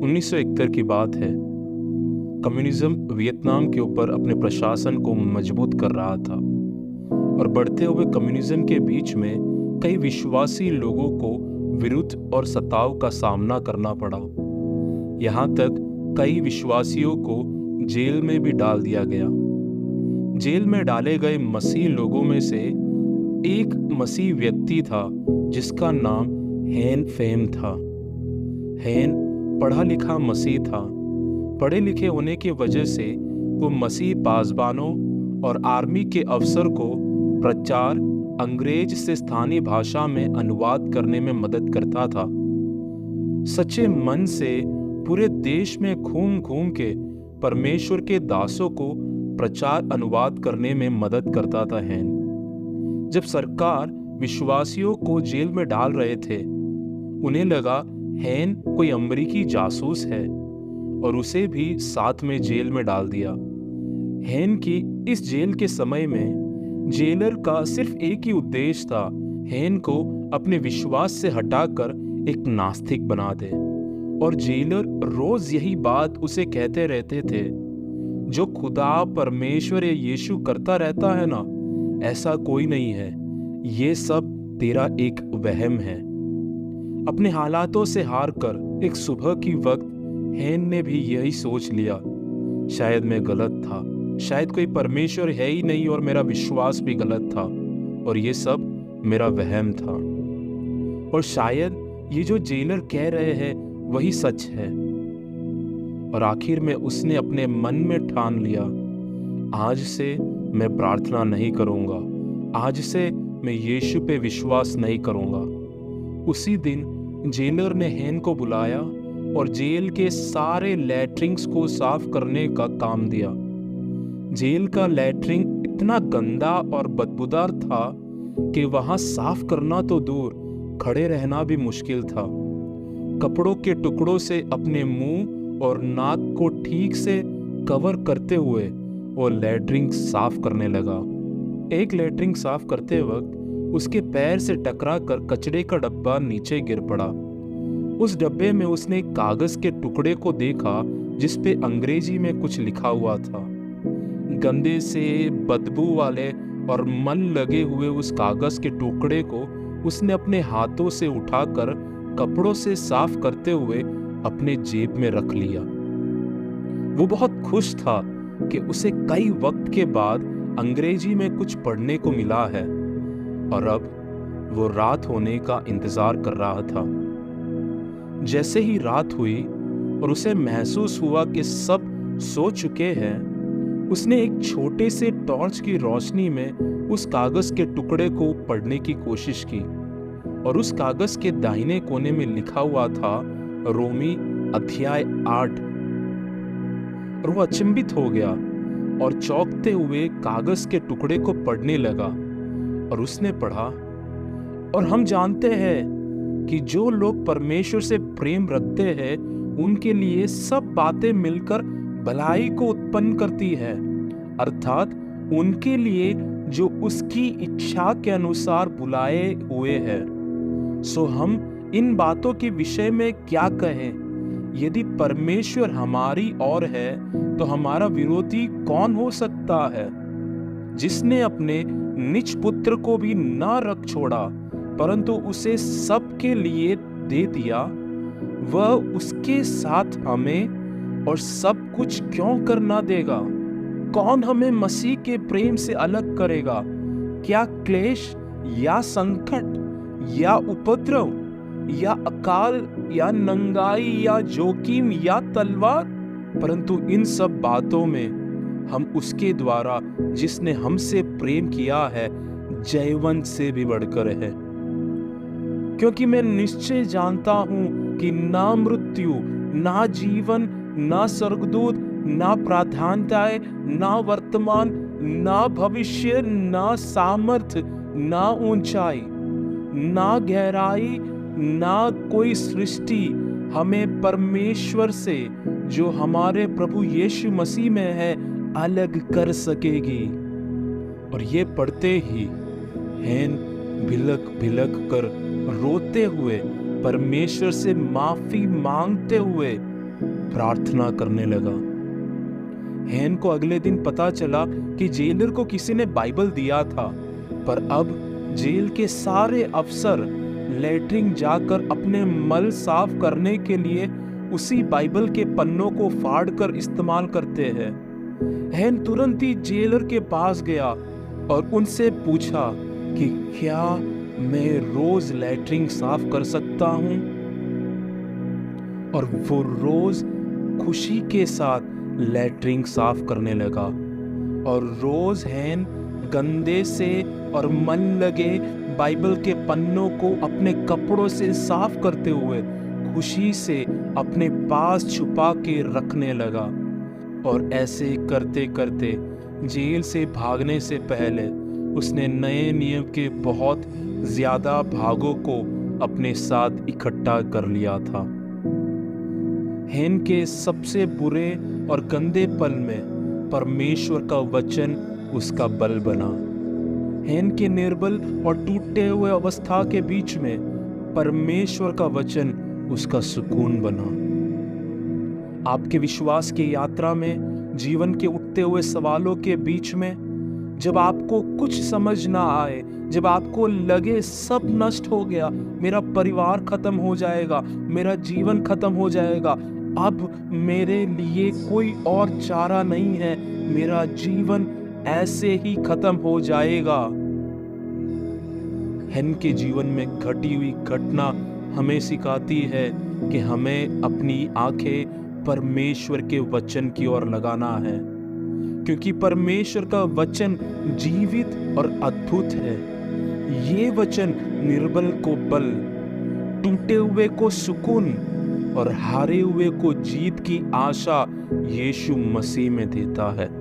1971 की बात है। कम्युनिज्म वियतनाम के ऊपर अपने प्रशासन को मजबूत कर रहा था और बढ़ते हुए कम्युनिज्म के बीच में कई विश्वासी लोगों को विरोध और सताव का सामना करना पड़ा। यहाँ तक कई विश्वासियों को जेल में भी डाल दिया गया। जेल में डाले गए मसीह लोगों में से एक मसीह व्यक्ति था जिसका नाम हेन फेम था। हेन पढ़ा लिखा मसीह था। पढ़े लिखे होने की वजह से वो मसीह पासबानों और आर्मी के अफसर को प्रचार अंग्रेज से स्थानीय भाषा में अनुवाद करने में मदद करता था। सच्चे मन से पूरे देश में घूम घूम के परमेश्वर के दासों को प्रचार अनुवाद करने में मदद करता था हेन। जब सरकार विश्वासियों को जेल में डाल रहे थे, उन्हें लगा हेन कोई अमेरिकी जासूस है और उसे भी साथ में जेल में डाल दिया। हेन की इस जेल के समय में जेलर का सिर्फ एक ही उद्देश्य था, हेन को अपने विश्वास से हटाकर एक नास्तिक बना दे। और जेलर रोज यही बात उसे कहते रहते थे, जो खुदा परमेश्वर या यीशु करता रहता है ना, ऐसा कोई नहीं है, ये सब तेरा एक वहम है। अपने हालातों से हार कर एक सुबह की वक्त हेन ने भी यही सोच लिया, शायद मैं गलत था, शायद कोई परमेश्वर है ही नहीं और मेरा विश्वास भी गलत था और ये सब मेरा वहम था। और शायद ये जो जेलर कह रहे हैं वही सच है। और आखिर में उसने अपने मन में ठान लिया, आज से मैं प्रार्थना नहीं करूंगा, आज से मैं यीशु पे विश्वास नहीं करूंगा। उसी दिन जेलर ने हेन को बुलाया और जेल के सारे लैट्रिन्स को साफ करने का काम दिया। जेल का लैट्रिन इतना गंदा और बदबूदार था कि वहां साफ करना तो दूर, खड़े रहना भी मुश्किल था। कपड़ों के टुकड़ों से अपने मुंह और नाक को ठीक से कवर करते हुए वो लैट्रिन साफ करने लगा। एक लैट्रिन साफ करते वक्त उसके पैर से टकराकर कचरे का डब्बा नीचे गिर पड़ा। उस डब्बे में उसने एक कागज के टुकड़े को देखा जिस पे अंग्रेजी में कुछ लिखा हुआ था। गंदे से बदबू वाले और मल लगे हुए उस कागज के टुकड़े को उसने अपने हाथों से उठाकर कपड़ों से साफ करते हुए अपने जेब में रख लिया। वो बहुत खुश था कि उसे कई वक्त के बाद अंग्रेजी में कुछ पढ़ने को मिला है और अब वो रात होने का इंतजार कर रहा था। जैसे ही रात हुई और उसे महसूस हुआ कि सब सो चुके हैं, उसने एक छोटे से टॉर्च की रोशनी में उस कागज के टुकड़े को पढ़ने की कोशिश की और उस कागज के दाहिने कोने में लिखा हुआ था रोमी अध्याय 8। और वो अचंभित हो गया और चौंकते हुए कागज के टुकड़े को पढ़ने लगा और उसने पढ़ा, और हम जानते हैं कि जो लोग परमेश्वर से प्रेम रखते हैं उनके लिए सब बातें मिलकर भलाई को उत्पन्न करती है, अर्थात उनके लिए जो उसकी इच्छा के अनुसार बुलाए हुए हैं। सो हम इन बातों के विषय में क्या कहें? यदि परमेश्वर हमारी ओर है तो हमारा विरोधी कौन हो सकता है? जिसने अपने निज पुत्र को भी न रख छोड़ा परंतु उसे सबके लिए दे दिया, वह उसके साथ हमें और सब कुछ क्यों कर ना देगा? कौन हमें मसीह के प्रेम से अलग करेगा? क्या क्लेश या संकट या उपद्रव या अकाल या नंगाई या जोखिम या तलवार? परंतु इन सब बातों में हम उसके द्वारा जिसने हमसे प्रेम किया है जयवंत से भी बढ़कर है। क्योंकि मैं निश्चय जानता हूं कि ना मृत्यु, ना जीवन, ना स्वर्गदूत, ना प्राधान्यताएं, ना वर्तमान, ना भविष्य, ना सामर्थ्य, ना ऊंचाई, ना गहराई, ना कोई सृष्टि हमें परमेश्वर से जो हमारे प्रभु यीशु मसीह में है अलग कर सकेगी। और ये पढ़ते ही हेन भिलक भिलक कर रोते हुए परमेश्वर से माफी मांगते हुए प्रार्थना करने लगा। हैन को अगले दिन पता चला कि जेलर को किसी ने बाइबल दिया था, पर अब जेल के सारे अफसर लेटरिन जाकर अपने मल साफ करने के लिए उसी बाइबल के पन्नों को फाड़कर इस्तेमाल करते हैं। हैन तुरंत ही जेलर के पास गया और उनसे पूछा कि क्या मैं रोज लेटरिन साफ कर सकता हूं? और वो रोज खुशी के साथ लेटरिन साफ करने लगा। और रोज हैन गंदे से और मन लगे बाइबल के पन्नों को अपने कपड़ों से साफ करते हुए खुशी से अपने पास छुपा के रखने लगा। और ऐसे करते करते जेल से भागने से पहले उसने नए नियम के बहुत ज्यादा भागों को अपने साथ इकट्ठा कर लिया था। हैन के सबसे बुरे और गंदे पल में परमेश्वर का वचन उसका बल बना। हैन के निर्बल और टूटे हुए अवस्था के बीच में परमेश्वर का वचन उसका सुकून बना। आपके विश्वास की यात्रा में, जीवन के उठते हुए सवालों के बीच में, जब आपको कुछ समझ ना आए, जब आपको लगे सब नष्ट हो गया, मेरा परिवार खत्म हो जाएगा, मेरा जीवन खत्म हो जाएगा, अब मेरे लिए कोई और चारा नहीं है, मेरा जीवन ऐसे ही खत्म हो जाएगा। हैन के जीवन में घटी हुई घटना हमें सिखाती है कि हमें अपनी आंखें परमेश्वर के वचन की ओर लगाना है, क्योंकि परमेश्वर का वचन जीवित और अद्भुत है। ये वचन निर्बल को बल, टूटे हुए को सुकून और हारे हुए को जीत की आशा यीशु मसीह में देता है।